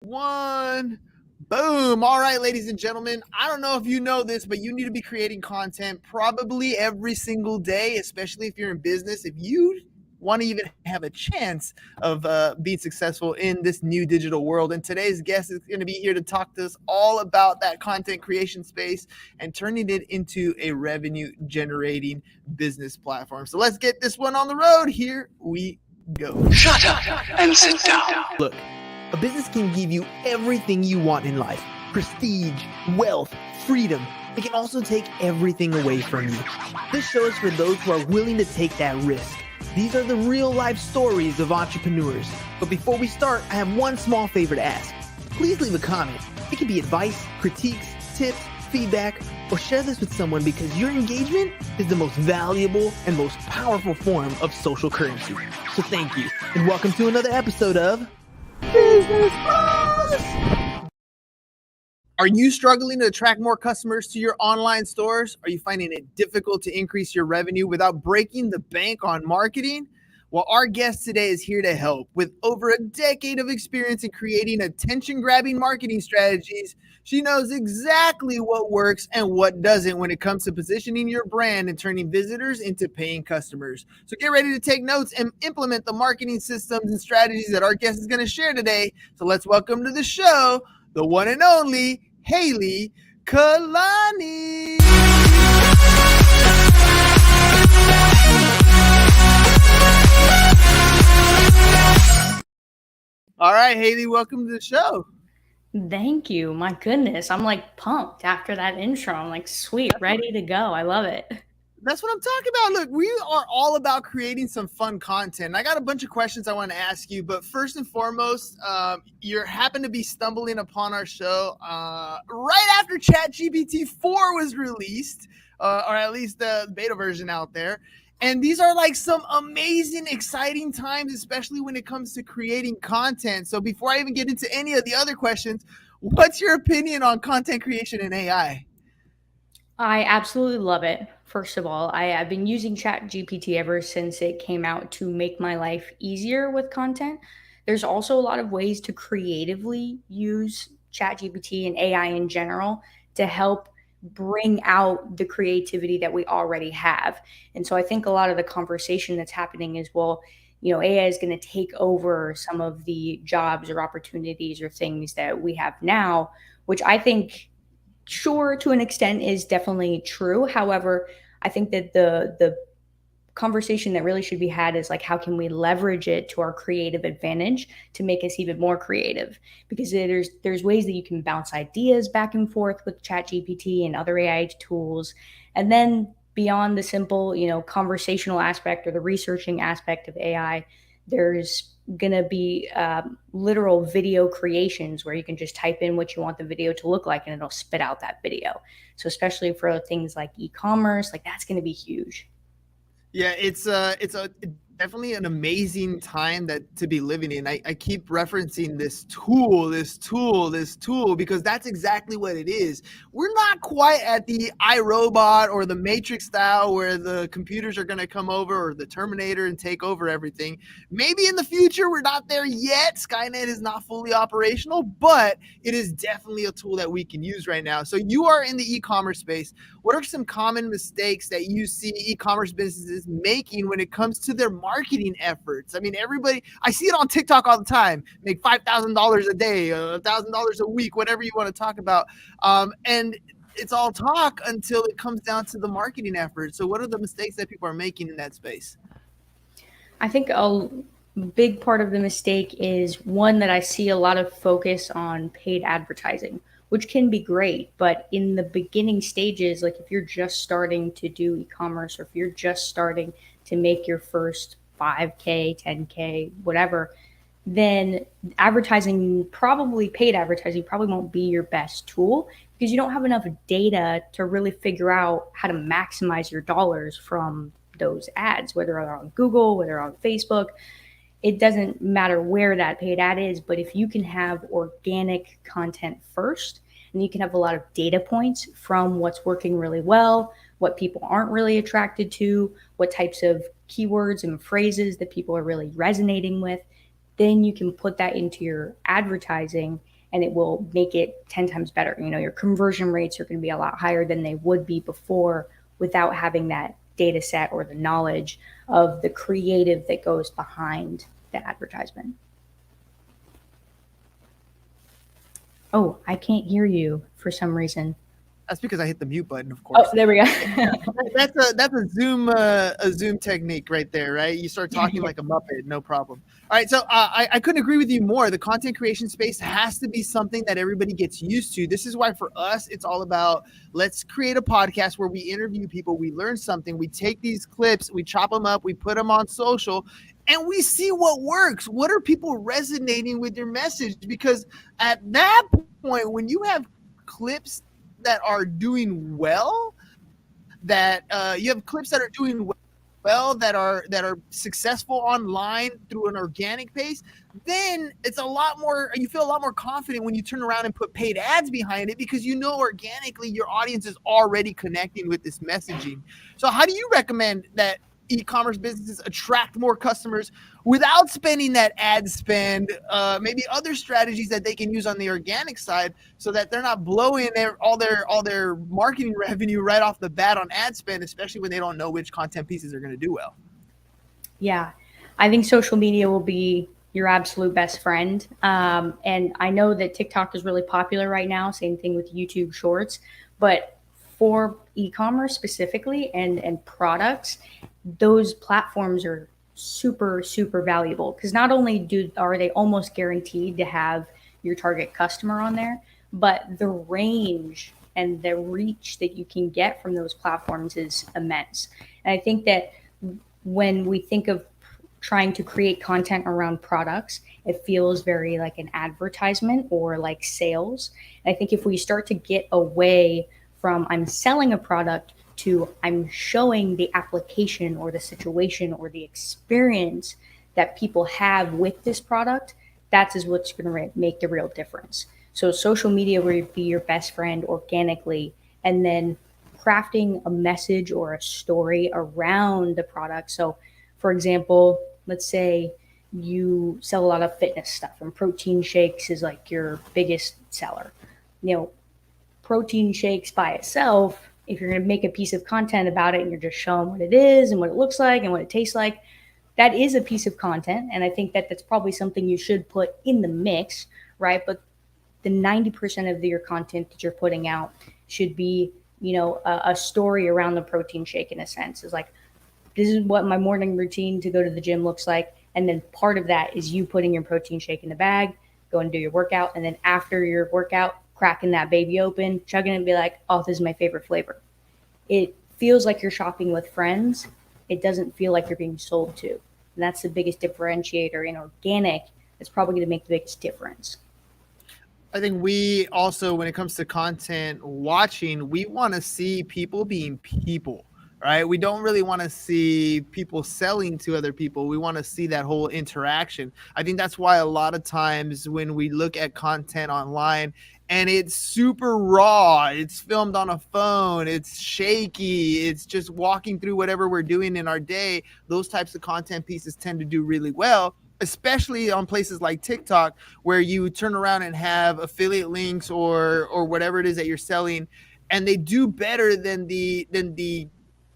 One. Boom. All right, ladies and gentlemen. I don't know if you know this, but you need to be creating content probably every single day, especially if you're in business. If you want to even have a chance of being successful in this new digital world. And today's guest is going to be here to talk to us all about that content creation space and turning it into a revenue generating business platform. So let's get this one on the road. Here we go. Shut up and sit down. Look, a business can give you everything you want in life: prestige, wealth, freedom. It can also take everything away from you. This show is for those who are willing to take that risk. These are the real life stories of entrepreneurs. But before we start, I have one small favor to ask. Please leave a comment. It can be advice, critiques, tips, feedback, or share this with someone because your engagement is the most valuable and most powerful form of social currency. So thank you, and welcome to another episode of Business Bros. Are you struggling to attract more customers to your online stores? Are you finding it difficult to increase your revenue without breaking the bank on marketing? Well, our guest today is here to help. With over a decade of experience in creating attention-grabbing marketing strategies, she knows exactly what works and what doesn't when it comes to positioning your brand and turning visitors into paying customers. So get ready to take notes and implement the marketing systems and strategies that our guest is going to share today. So let's welcome to the show the one and only Haylee Kalani. All right, Haylee, welcome to the show. Thank you. My goodness. I'm like pumped after that intro. I'm like, sweet, ready to go. I love it. That's what I'm talking about. Look, we are all about creating some fun content. I got a bunch of questions I want to ask you, but first and foremost, you happen to be stumbling upon our show right after ChatGPT 4 was released, or at least the beta version out there. And these are like some amazing, exciting times, especially when it comes to creating content. So before I even get into any of the other questions, what's your opinion on content creation in AI? I absolutely love it. First of all, I've been using ChatGPT ever since it came out to make my life easier with content. There's also a lot of ways to creatively use ChatGPT and AI in general to help bring out the creativity that we already have. And so I think a lot of the conversation that's happening is, well, AI is going to take over some of the jobs or opportunities or things that we have now, which I think, sure, to an extent is definitely true. However, I think that the conversation that really should be had is like, how can we leverage it to our creative advantage to make us even more creative? Because there's ways that you can bounce ideas back and forth with ChatGPT and other AI tools. And then beyond the simple, conversational aspect or the researching aspect of AI, there's going to be literal video creations where you can just type in what you want the video to look like and it'll spit out that video. So especially for things like e-commerce, like that's going to be huge. Yeah, it's definitely an amazing time that to be living in. I keep referencing this tool because that's exactly what it is. We're not quite at the iRobot or the Matrix style where the computers are going to come over, or the Terminator, and take over everything. Maybe in the future we're not there yet. Skynet is not fully operational, but it is definitely a tool that we can use right now. So you are in the e-commerce space. What are some common mistakes that you see e-commerce businesses making when it comes to their marketing efforts? I mean, I see it on TikTok all the time. Make $5,000 a day, $1,000 a week, whatever you want to talk about. And it's all talk until it comes down to the marketing effort. So what are the mistakes that people are making in that space? I think a big part of the mistake is one that I see a lot of focus on paid advertising, which can be great. But in the beginning stages, like if you're just starting to do e-commerce or if you're just starting to make your first 5K, 10K, whatever, then advertising, probably paid advertising, probably won't be your best tool because you don't have enough data to really figure out how to maximize your dollars from those ads, whether they're on Google, whether they're on Facebook. It doesn't matter where that paid ad is, but if you can have organic content first, and you can have a lot of data points from what's working really well, what people aren't really attracted to, what types of keywords and phrases that people are really resonating with, then you can put that into your advertising and it will make it 10 times better. Your conversion rates are going to be a lot higher than they would be before without having that data set or the knowledge of the creative that goes behind the advertisement. Oh, I can't hear you for some reason. That's because I hit the mute button, of course. Oh, there we go. That's a Zoom technique right there, right? You start talking like a Muppet, no problem. All right, so I couldn't agree with you more. The content creation space has to be something that everybody gets used to. This is why for us, it's all about let's create a podcast where we interview people, we learn something, we take these clips, we chop them up, we put them on social, and we see what works. What are people resonating with your message? Because at that point, when you have clips that are doing well, that you have clips that are doing well, that are successful online through an organic pace, then it's a lot more, you feel a lot more confident when you turn around and put paid ads behind it, because organically your audience is already connecting with this messaging. So how do you recommend that e-commerce businesses attract more customers without spending that ad spend, maybe other strategies that they can use on the organic side so that they're not blowing all their marketing revenue right off the bat on ad spend, especially when they don't know which content pieces are going to do well? Yeah, I think social media will be your absolute best friend. And I know that TikTok is really popular right now, same thing with YouTube Shorts, but for e-commerce specifically and products, those platforms are super, super valuable, because not only are they almost guaranteed to have your target customer on there, but the range and the reach that you can get from those platforms is immense. And I think that when we think of trying to create content around products, it feels very like an advertisement or like sales. And I think if we start to get away from I'm selling a product to I'm showing the application or the situation or the experience that people have with this product, that is what's going to make the real difference. So social media will be your best friend organically, and then crafting a message or a story around the product. So for example, let's say you sell a lot of fitness stuff and protein shakes is like your biggest seller. Protein shakes by itself, if you're going to make a piece of content about it and you're just showing what it is and what it looks like and what it tastes like, that is a piece of content. And I think that that's probably something you should put in the mix, right? But the 90% of your content that you're putting out should be, a story around the protein shake, in a sense. Is like, this is what my morning routine to go to the gym looks like. And then part of that is you putting your protein shake in the bag, go and do your workout. And then after your workout, cracking that baby open, chugging it, and be like, oh, this is my favorite flavor. It feels like you're shopping with friends. It doesn't feel like you're being sold to. And that's the biggest differentiator in organic. It's probably going to make the biggest difference. I think we also, when it comes to content watching, we want to see people being people, right? We don't really want to see people selling to other people. We want to see that whole interaction. I think that's why a lot of times when we look at content online and it's super raw, it's filmed on a phone, it's shaky, it's just walking through whatever we're doing in our day, those types of content pieces tend to do really well, especially on places like TikTok, where you turn around and have affiliate links or whatever it is that you're selling, and they do better than the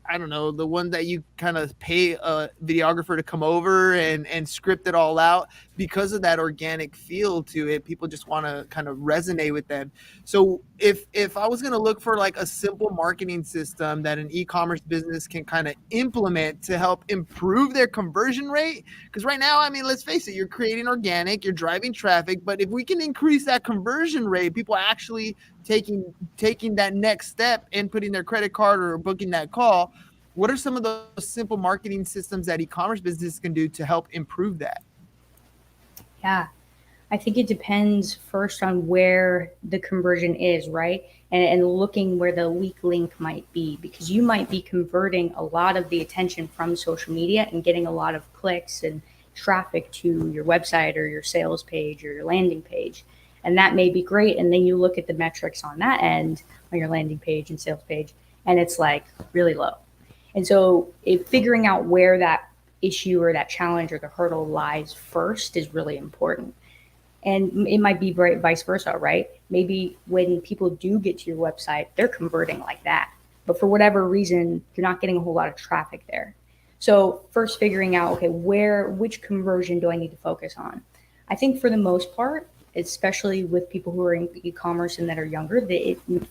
I don't know, the one that you kind of pay a videographer to come over and script it all out. Because of that organic feel to it, people just want to kind of resonate with them. So if I was going to look for like a simple marketing system that an e-commerce business can kind of implement to help improve their conversion rate, because right now, I mean, let's face it, you're creating organic, you're driving traffic, but if we can increase that conversion rate, people actually taking that next step and putting their credit card or booking that call, what are some of those simple marketing systems that e-commerce businesses can do to help improve that? Yeah, I think it depends first on where the conversion is, right? And looking where the weak link might be, because you might be converting a lot of the attention from social media and getting a lot of clicks and traffic to your website or your sales page or your landing page. And that may be great. And then you look at the metrics on that end, on your landing page and sales page, and it's like really low. And so figuring out where that issue or that challenge or the hurdle lies first is really important. And it might be vice versa, right? Maybe when people do get to your website, they're converting like that. But for whatever reason, you're not getting a whole lot of traffic there. So first figuring out, okay, which conversion do I need to focus on? I think for the most part, especially with people who are in e-commerce and that are younger,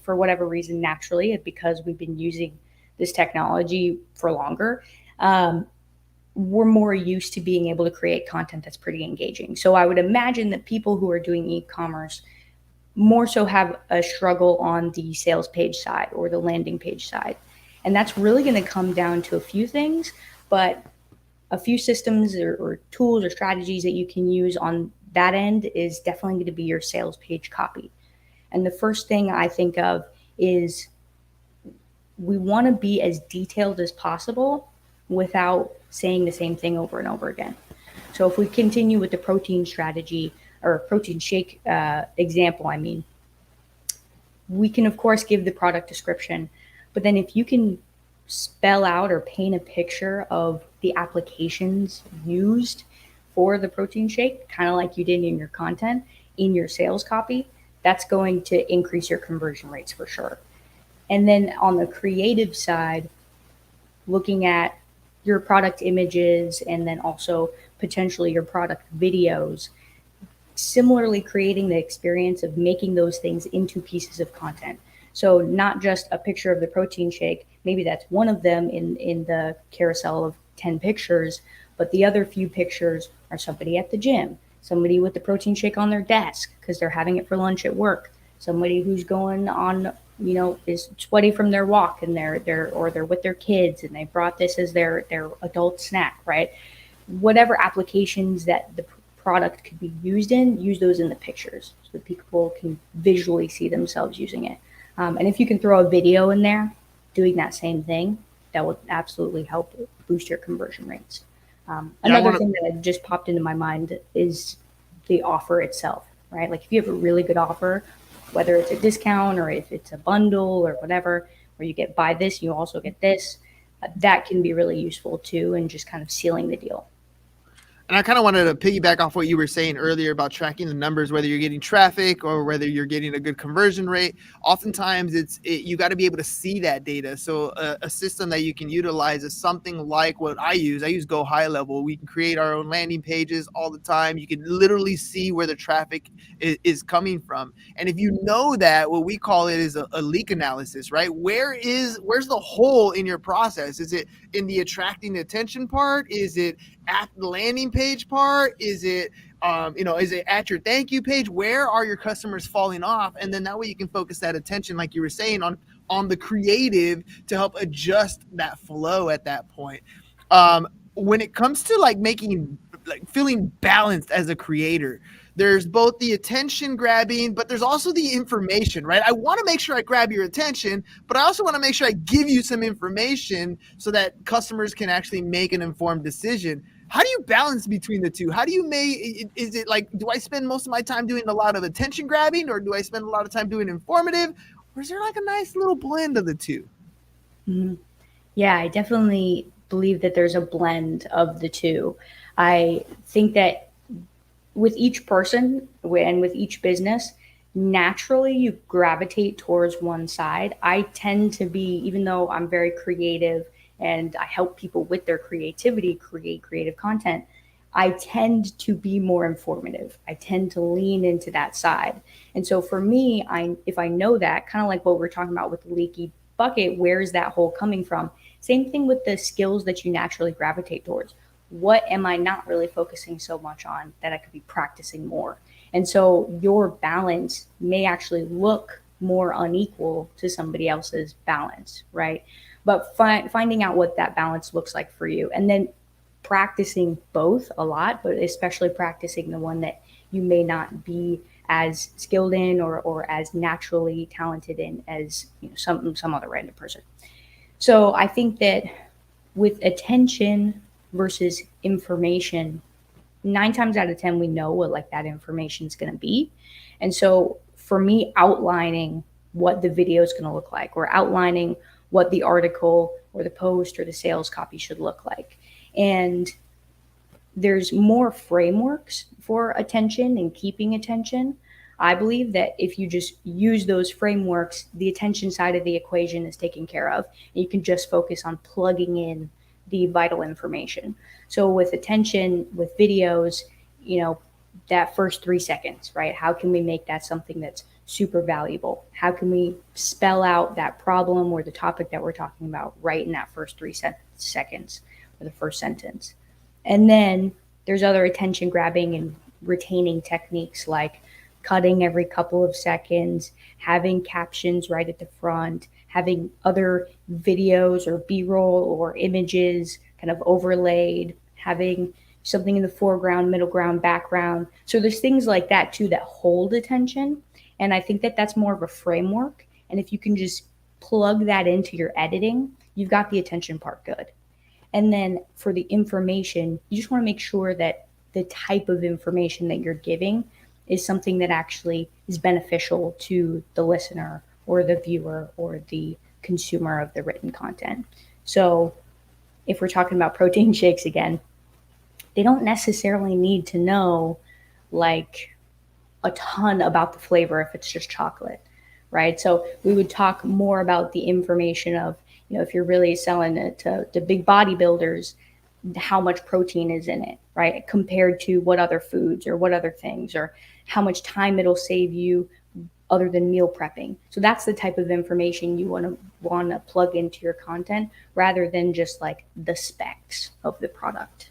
for whatever reason, naturally, because we've been using this technology for longer, we're more used to being able to create content that's pretty engaging. So I would imagine that people who are doing e-commerce more so have a struggle on the sales page side or the landing page side. And that's really going to come down to a few things, but a few systems or tools or strategies that you can use on that end is definitely going to be your sales page copy. And the first thing I think of is we want to be as detailed as possible without saying the same thing over and over again. So if we continue with the protein strategy or protein shake example, we can of course give the product description, but then if you can spell out or paint a picture of the applications used for the protein shake, kind of like you did in your content, in your sales copy, that's going to increase your conversion rates for sure. And then on the creative side, looking at your product images and then also potentially your product videos, similarly creating the experience of making those things into pieces of content. So not just a picture of the protein shake, maybe that's one of them in the carousel of 10 pictures, but the other few pictures are somebody at the gym, somebody with the protein shake on their desk because they're having it for lunch at work, somebody who's going on, is sweaty from their walk and they're with their kids and they brought this as their adult snack, right? Whatever applications that the product could be used in, use those in the pictures so that people can visually see themselves using it. And if you can throw a video in there doing that same thing, that will absolutely help boost your conversion rates. Another thing that just popped into my mind is the offer itself, right? Like if you have a really good offer, whether it's a discount or if it's a bundle or whatever, where you get buy this, you also get this, that can be really useful too, and just kind of sealing the deal. And I kind of wanted to piggyback off what you were saying earlier about tracking the numbers, whether you're getting traffic or whether you're getting a good conversion rate. Oftentimes you got to be able to see that data. So a system that you can utilize is something like what I use Go High Level. We can create our own landing pages all the time. You can literally see where the traffic is coming from. And if you know that, what we call it is a leak analysis, right? Where's the hole in your process? Is it in the attracting attention part? Is it at the landing page part? Is it is it at your thank you page? Where are your customers falling off? And then that way you can focus that attention, like you were saying, on the creative to help adjust that flow at that point. When it comes to feeling balanced as a creator, there's both the attention grabbing, but there's also the information, right? I want to make sure I grab your attention, but I also want to make sure I give you some information so that customers can actually make an informed decision. How do you balance between the two? How do you is it like, do I spend most of my time doing a lot of attention grabbing, or do I spend a lot of time doing informative? Or is there like a nice little blend of the two? Mm-hmm. Yeah, I definitely believe that there's a blend of the two. I think that with each person and with each business, naturally you gravitate towards one side. I tend to be, even though I'm very creative and I help people with their creativity create creative content, I tend to be more informative. I tend to lean into that side. And so for me, if I know that, kind of like what we're talking about with the leaky bucket, where is that hole coming from? Same thing with the skills that you naturally gravitate towards. What am I not really focusing so much on that I could be practicing more? And so your balance may actually look more unequal to somebody else's balance, right? But finding out what that balance looks like for you, and then practicing both a lot, but especially practicing the one that you may not be as skilled in or as naturally talented in as some other random person. So I think that with attention versus information, 9 times out of 10, we know what that information is going to be. And so for me, outlining what the video is going to look like, or outlining what the article or the post or the sales copy should look like, and there's more frameworks for attention and keeping attention. I believe that if you just use those frameworks, the attention side of the equation is taken care of. And you can just focus on plugging in the vital information. So with attention, with videos, you know, that first 3 seconds, right? How can we make that something that's super valuable? How can we spell out that problem or the topic that we're talking about right in that first seconds or the first sentence? And then there's other attention grabbing and retaining techniques like cutting every couple of seconds, having captions right at the front, having other videos or B roll or images kind of overlaid, having something in the foreground, middle ground, background. So there's things like that too that hold attention. And I think that that's more of a framework. And if you can just plug that into your editing, you've got the attention part good. And then for the information, you just want to make sure that the type of information that you're giving is something that actually is beneficial to the listener or the viewer or the consumer of the written content. So if we're talking about protein shakes again, they don't necessarily need to know like a ton about the flavor if it's just chocolate, right? So we would talk more about the information of, if you're really selling it to big bodybuilders, how much protein is in it, right? Compared to what other foods or what other things or how much time it'll save you other than meal prepping. So that's the type of information you want to plug into your content rather than just like the specs of the product.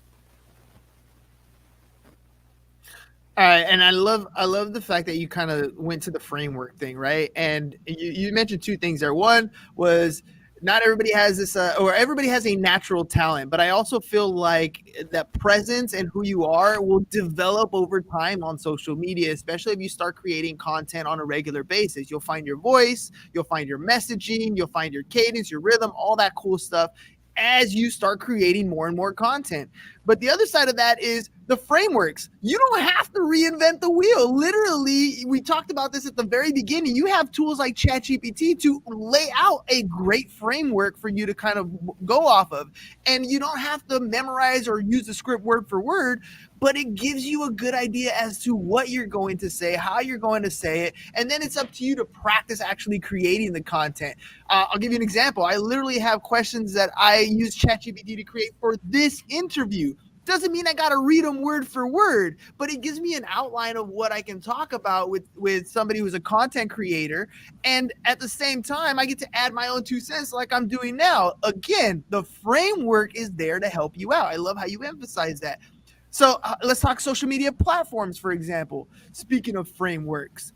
All right, and I love the fact that you kind of went to the framework thing, right? And you mentioned two things there. One was not everybody has this, or everybody has a natural talent, but I also feel like that presence and who you are will develop over time on social media, especially if you start creating content on a regular basis. You'll find your voice, you'll find your messaging, you'll find your cadence, your rhythm, all that cool stuff as you start creating more and more content. But the other side of that is the frameworks. You don't have to reinvent the wheel. Literally, we talked about this at the very beginning. You have tools like ChatGPT to lay out a great framework for you to kind of go off of. And you don't have to memorize or use the script word for word, but it gives you a good idea as to what you're going to say, how you're going to say it, and then it's up to you to practice actually creating the content. I'll give you an example. I literally have questions that I use ChatGPT to create for this interview. Doesn't mean I got to read them word for word, but it gives me an outline of what I can talk about with somebody who's a content creator. And at the same time, I get to add my own 2 cents like I'm doing now. Again, the framework is there to help you out. I love how you emphasize that. So let's talk social media platforms, for example. Speaking of frameworks,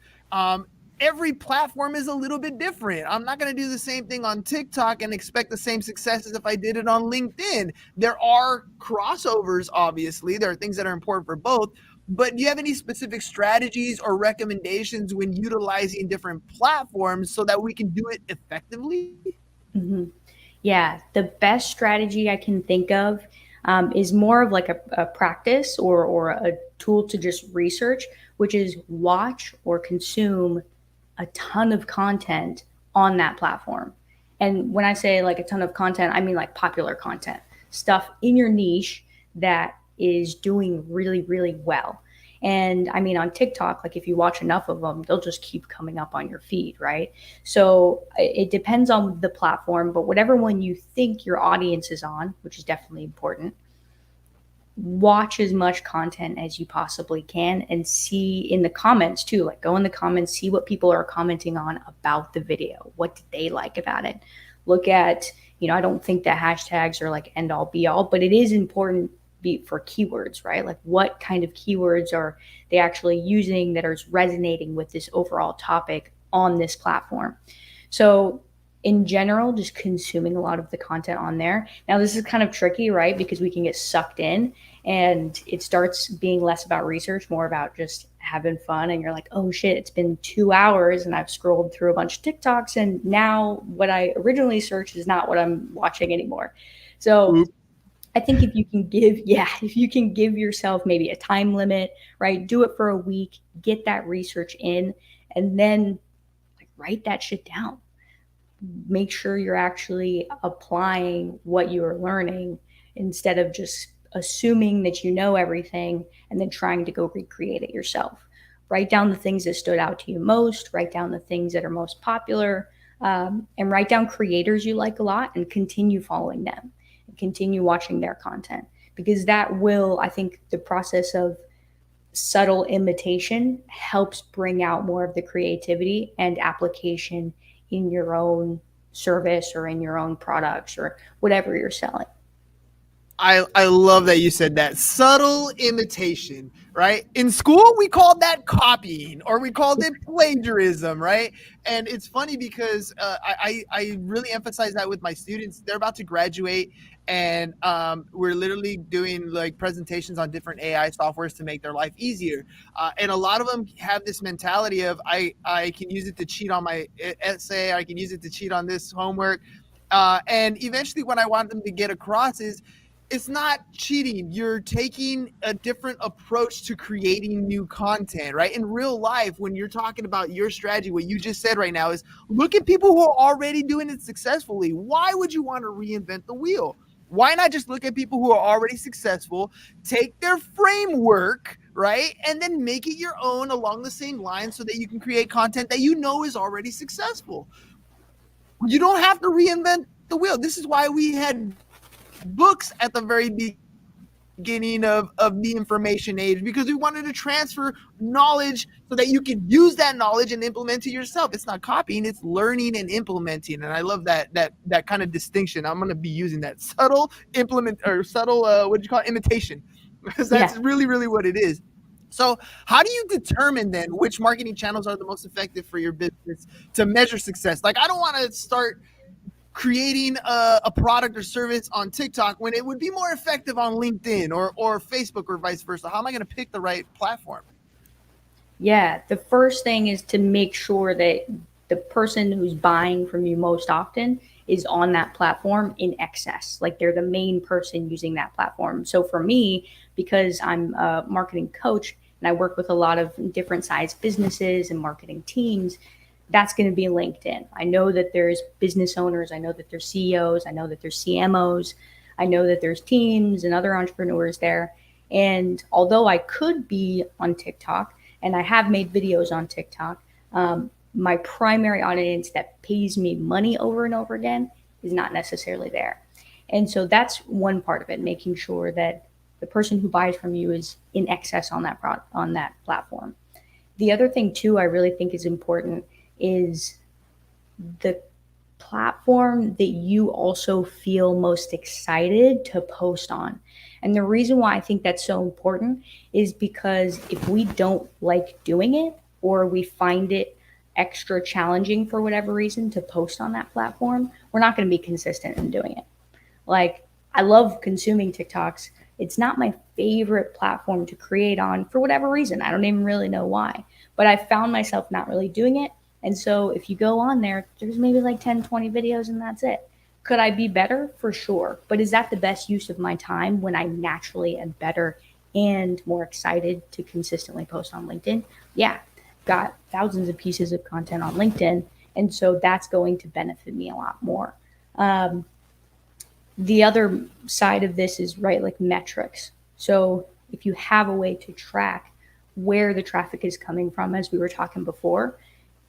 every platform is a little bit different. I'm not going to do the same thing on TikTok and expect the same success as if I did it on LinkedIn. There are crossovers, obviously. There are things that are important for both. But do you have any specific strategies or recommendations when utilizing different platforms so that we can do it effectively? Mm-hmm. Yeah, the best strategy I can think of is more of like a practice or a tool to just research, which is watch or consume a ton of content on that platform. And when I say like a ton of content, I mean like popular content, stuff in your niche that is doing really, really well. And I mean, on TikTok, like if you watch enough of them, they'll just keep coming up on your feed, right? So it depends on the platform, but whatever one you think your audience is on, which is definitely important, watch as much content as you possibly can and see in the comments too. Like go in the comments, see what people are commenting on about the video. What did they like about it? Look at, I don't think that hashtags are like end all be all, but it is important for keywords, right? Like what kind of keywords are they actually using that are resonating with this overall topic on this platform? So in general, just consuming a lot of the content on there. Now, this is kind of tricky, right? Because we can get sucked in and it starts being less about research, more about just having fun. And you're like, oh shit, it's been 2 hours and I've scrolled through a bunch of TikToks and now what I originally searched is not what I'm watching anymore. So I think if you can give yourself maybe a time limit, right? Do it for a week, get that research in, and then like write that shit down. Make sure you're actually applying what you are learning instead of just assuming that you know everything and then trying to go recreate it yourself. Write down the things that stood out to you most, write down the things that are most popular, and write down creators you like a lot and continue following them and continue watching their content, because that will, I think, the process of subtle imitation helps bring out more of the creativity and application in your own service or in your own products or whatever you're selling. I love that you said that. Subtle imitation, right? In school, we called that copying or we called it plagiarism, right? And it's funny because I really emphasize that with my students. They're about to graduate, and we're literally doing like presentations on different AI softwares to make their life easier. And a lot of them have this mentality of I can use it to cheat on my essay, I can use it to cheat on this homework. And eventually, what I want them to get across is it's not cheating. You're taking a different approach to creating new content, right? In real life, when you're talking about your strategy, what you just said right now is look at people who are already doing it successfully. Why would you want to reinvent the wheel? Why not just look at people who are already successful, take their framework, right? And then make it your own along the same lines so that you can create content that you know is already successful. You don't have to reinvent the wheel. This is why we had books at the very beginning of the information age, because we wanted to transfer knowledge so that you could use that knowledge and implement it yourself. It's not copying, it's learning and implementing. And I love that kind of distinction. I'm going to be using that subtle what do you call it, imitation, because that's really, really what it is. So how do you determine then which marketing channels are the most effective for your business to measure success? Like, I don't want to start creating a product or service on TikTok when it would be more effective on LinkedIn or Facebook or vice versa. How am I going to pick the right platform? Yeah, the first thing is to make sure that the person who's buying from you most often is on that platform in excess. Like they're the main person using that platform. So for me, because I'm a marketing coach and I work with a lot of different size businesses and marketing teams, that's going to be LinkedIn. I know that there's business owners. I know that there's CEOs. I know that there's CMOs. I know that there's teams and other entrepreneurs there. And although I could be on TikTok, and I have made videos on TikTok, my primary audience that pays me money over and over again is not necessarily there. And so that's one part of it, making sure that the person who buys from you is in excess on that on that platform. The other thing too, I really think is important is the platform that you also feel most excited to post on. And the reason why I think that's so important is because if we don't like doing it or we find it extra challenging for whatever reason to post on that platform, we're not going to be consistent in doing it. Like, I love consuming TikToks. It's not my favorite platform to create on for whatever reason. I don't even really know why, but I found myself not really doing it. And so if you go on there, there's maybe like 10, 20 videos and that's it. Could I be better? For sure. But is that the best use of my time when I naturally am better and more excited to consistently post on LinkedIn? Yeah, got thousands of pieces of content on LinkedIn. And so that's going to benefit me a lot more. The other side of this is, right, like metrics. So if you have a way to track where the traffic is coming from, as we were talking before,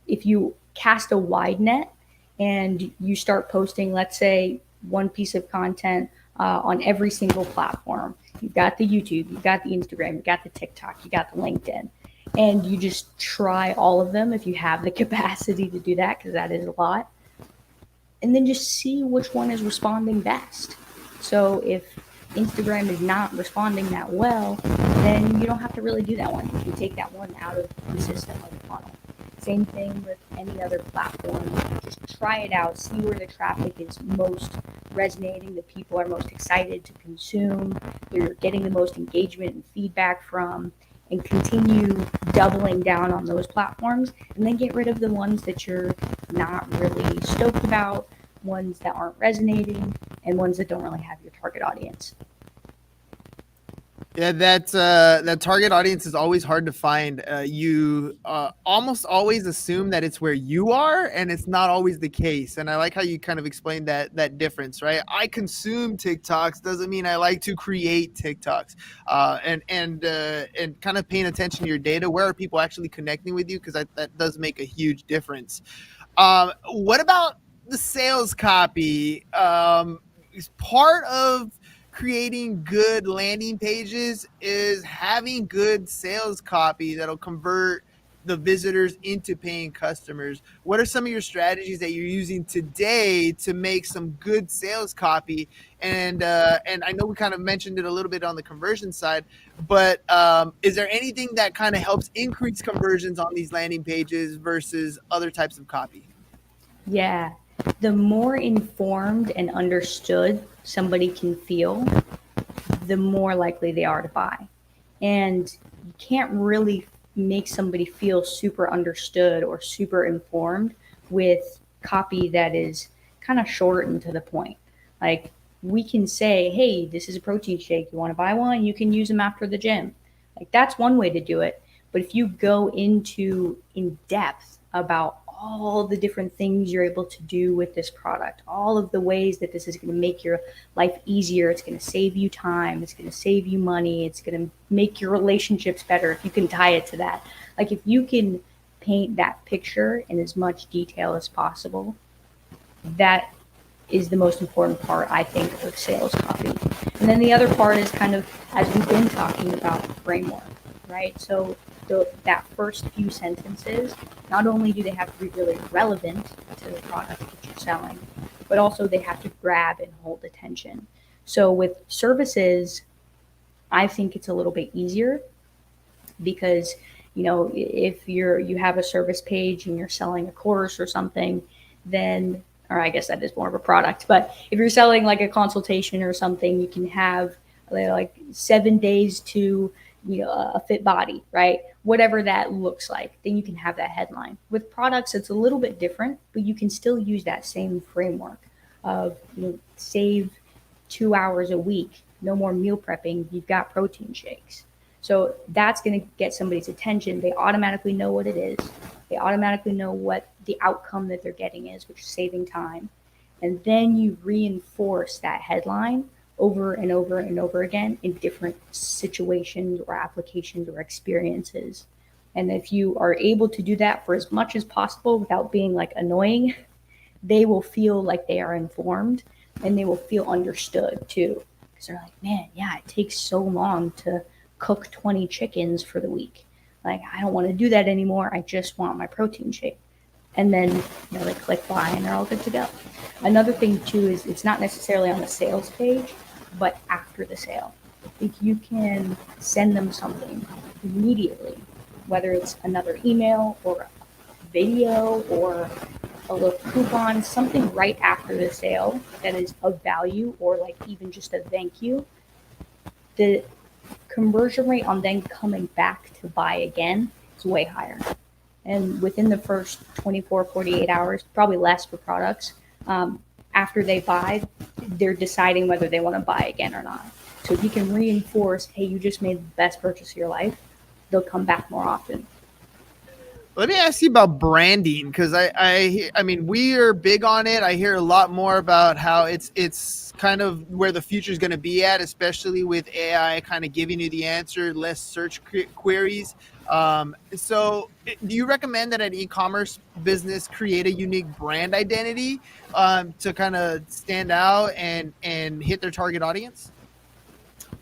if you cast a wide net and you start posting, let's say, one piece of content on every single platform, you've got the YouTube, you've got the Instagram, you've got the TikTok, you got the LinkedIn, and you just try all of them if you have the capacity to do that, because that is a lot, and then just see which one is responding best. So if Instagram is not responding that well, then you don't have to really do that one. You can take that one out of the system of the funnel. Same thing with any other platform. Just try it out. See where the traffic is most resonating, the people are most excited to consume, you're getting the most engagement and feedback from, and continue doubling down on those platforms, and then get rid of the ones that you're not really stoked about, ones that aren't resonating, and ones that don't really have your target audience. Yeah, that target audience is always hard to find. You almost always assume that it's where you are, and it's not always the case. And I like how you kind of explained that difference, right? I consume TikToks doesn't mean I like to create TikToks, and kind of paying attention to your data. Where are people actually connecting with you? Because that does make a huge difference. What about the sales copy? Is part of creating good landing pages is having good sales copy that'll convert the visitors into paying customers. What are some of your strategies that you're using today to make some good sales copy? And I know we kind of mentioned it a little bit on the conversion side, but is there anything that kind of helps increase conversions on these landing pages versus other types of copy? Yeah. The more informed and understood somebody can feel, the more likely they are to buy. And you can't really make somebody feel super understood or super informed with copy that is kind of short and to the point. Like, we can say, hey, this is a protein shake. You want to buy one? You can use them after the gym. Like, that's one way to do it. But if you go into in depth about all the different things you're able to do with this product, all of the ways that this is going to make your life easier, it's going to save you time, it's going to save you money, it's going to make your relationships better if you can tie it to that. Like, if you can paint that picture in as much detail as possible, that is the most important part, I think, of sales copy. And then the other part is kind of, as we've been talking about, framework, right? So that first few sentences, not only do they have to be really relevant to the product that you're selling, but also they have to grab and hold attention. So with services, I think it's a little bit easier because, if you have a service page and you're selling a course or something, then, or I guess that is more of a product, but if you're selling like a consultation or something, you can have like 7 days to a fit body, right? Whatever that looks like, then you can have that headline. With products, it's a little bit different, but you can still use that same framework of, save 2 hours a week, no more meal prepping, you've got protein shakes. So that's going to get somebody's attention. They automatically know what it is. They automatically know what the outcome that they're getting is, which is saving time. And then you reinforce that headline over and over and over again in different situations or applications or experiences. And if you are able to do that for as much as possible without being like annoying, they will feel like they are informed and they will feel understood too. Because they're like, man, yeah, it takes so long to cook 20 chickens for the week. Like, I don't want to do that anymore. I just want my protein shake. And then they click buy and they're all good to go. Another thing too is it's not necessarily on the sales page, but after the sale. If you can send them something immediately, whether it's another email or a video or a little coupon, something right after the sale that is of value, or like even just a thank you, the conversion rate on then coming back to buy again is way higher. And within the first 24, 48 hours, probably less for products, after they buy, they're deciding whether they want to buy again or not. So if you can reinforce, hey, you just made the best purchase of your life, they'll come back more often. Let me ask you about branding, because I mean, we are big on it. I hear a lot more about how it's kind of where the future is going to be at, especially with AI kind of giving you the answer, less search queries. So do you recommend that an e-commerce business create a unique brand identity to kind of stand out and hit their target audience?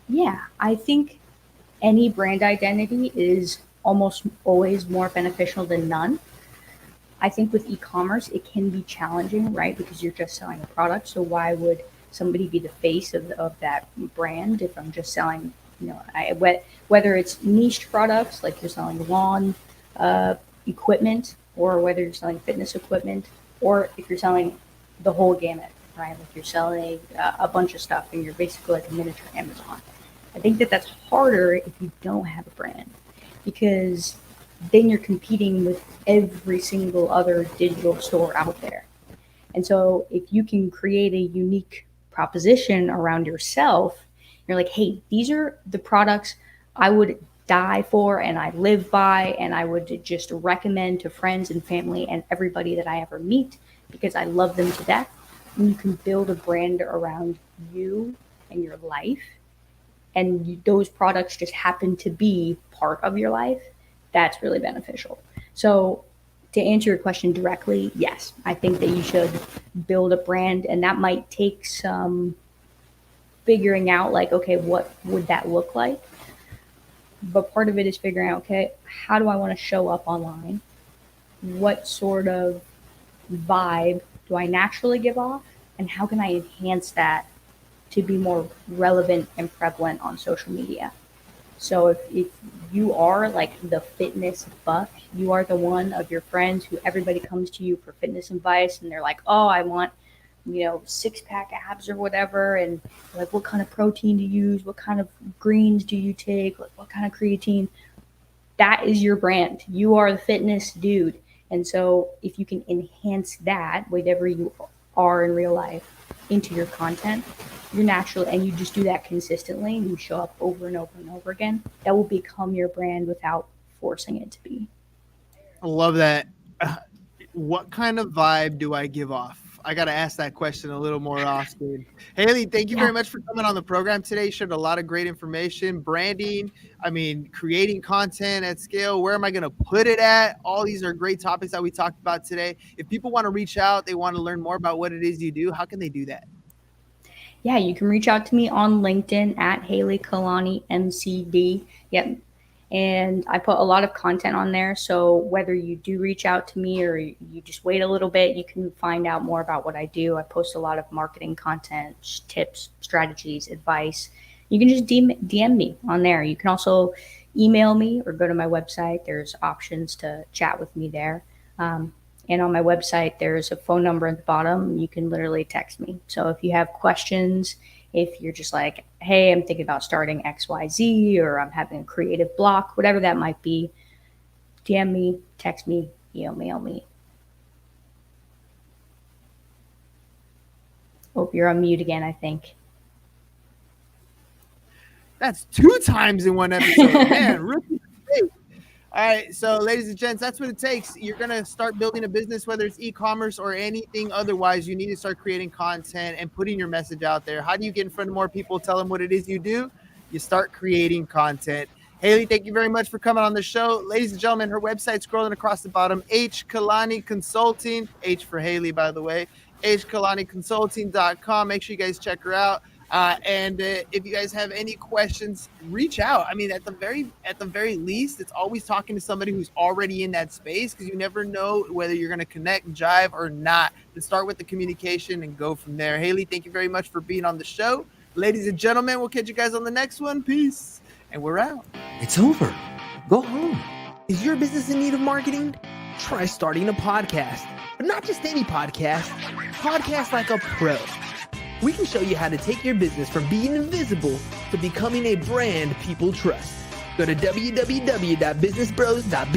Yeah, I think any brand identity is almost always more beneficial than none. I think with e-commerce, it can be challenging, right? Because you're just selling a product. So why would somebody be the face of that brand if I'm just selling, whether it's niche products, like you're selling lawn equipment, or whether you're selling fitness equipment, or if you're selling the whole gamut, right? Like you're selling a bunch of stuff and you're basically like a miniature Amazon. I think that that's harder if you don't have a brand, because then you're competing with every single other digital store out there. And so if you can create a unique proposition around yourself, You're like, hey, these are the products I would die for and I live by, and I would just recommend to friends and family and everybody that I ever meet because I love them to death. And you can build a brand around you and your life, and those products just happen to be part of your life. That's really beneficial. So to answer your question directly, yes, I think that you should build a brand, and that might take some figuring out, like, okay, what would that look like? But part of it is figuring out, okay, how do I want to show up online? What sort of vibe do I naturally give off? And how can I enhance that to be more relevant and prevalent on social media? So if you are like the fitness buff, you are the one of your friends who everybody comes to you for fitness advice, and they're like, oh, I want, 6-pack abs or whatever. And like, what kind of protein to use? What kind of greens do you take? What kind of creatine? That is your brand. You are the fitness dude. And so if you can enhance that, whatever you are in real life, into your content, you're natural, and you just do that consistently, and you show up over and over and over again, that will become your brand without forcing it to be. I love that. What kind of vibe do I give off? I got to ask that question a little more often. Haylee, thank you very much for coming on the program today. You shared a lot of great information, branding, creating content at scale. Where am I going to put it at? All these are great topics that we talked about today. If people want to reach out, they want to learn more about what it is you do, how can they do that? Yeah, you can reach out to me on LinkedIn at Haylee Kalani MCD. Yep. And I put a lot of content on there. So whether you do reach out to me or you just wait a little bit, you can find out more about what I do. I post a lot of marketing content, tips, strategies, advice. You can just DM me on there. You can also email me or go to my website. There's options to chat with me there. And on my website, there's a phone number at the bottom. You can literally text me. So if you have questions, if you're just like, hey, I'm thinking about starting XYZ, or I'm having a creative block, whatever that might be, DM me, text me, email me. Oh, you're on mute again, I think. That's 2 times in one episode. Man, really great. All right, so ladies and gents, that's what it takes. You're going to start building a business, whether it's e-commerce or anything otherwise. You need to start creating content and putting your message out there. How do you get in front of more people, tell them what it is you do? You start creating content. Haylee, thank you very much for coming on the show. Ladies and gentlemen, her website scrolling across the bottom, H Kalani Consulting, H for Haylee, by the way, hkalaniconsulting.com. Make sure you guys check her out. And if you guys have any questions, reach out. At the very least, it's always talking to somebody who's already in that space, because you never know whether you're going to connect, jive, or not. To start with the communication and go from there. Haylee, thank you very much for being on the show. Ladies and gentlemen, we'll catch you guys on the next one. Peace. And we're out. It's over. Go home. Is your business in need of marketing? Try starting a podcast, but not just any podcast. Podcast like a pro. We can show you how to take your business from being invisible to becoming a brand people trust. Go to www.businessbros.biz